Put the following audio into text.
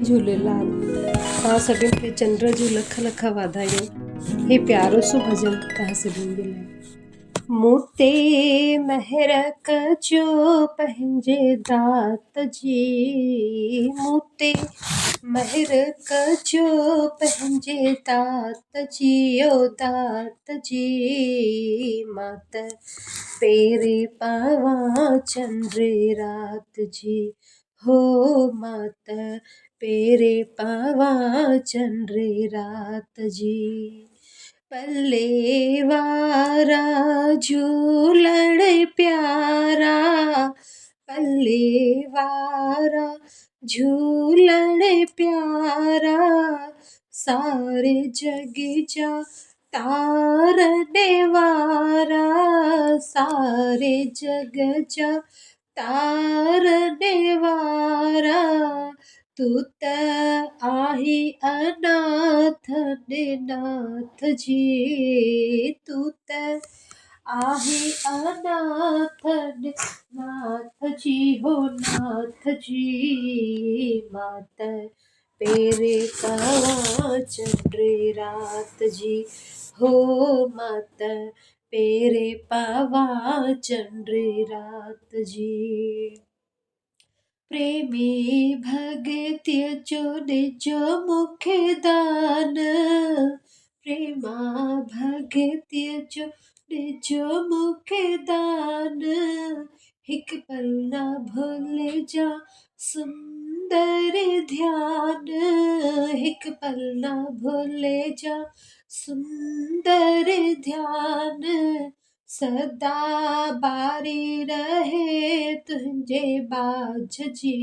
झूलेलाल। तव्हां सभिनि खे चंड जूं लख लख वाधायूं। हे प्यारो सो भॼन तव्हां सभिनि जे लाइ। मूं ते महर कजो पंहिंजे दात जी, मूं ते महर कजो पंहिंजे दात जी, ओ दात जी। मां त पेरे पावां चंड रात जी, हो मां त पेरे पावां चंड रात जी। पल्ले वारा झूलण प्यारा, पल्ले वारा झूलण प्यारा, सारे जग जा तारने वारा, सारे जग जा तारने वारा। तू त आही अनाथन नाथ जी, तू त आही अनाथन नाथ जी, हो नाथ जी। मां त पेरे पावां चंड रात जी, हो मां त पेरे पावां चंड रात जी। प्रेमी भगतीअ जो ॾिजो मूंखे दान, प्रेमा भगतीअ जो ॾिजो मूंखे दान। हिकु पल न भुलिजा सुंदर ध्यान, हिकु पल न भुलिजा सुंदर ध्यान। सदा बारी रहे तुंहिंजे बाझ जी।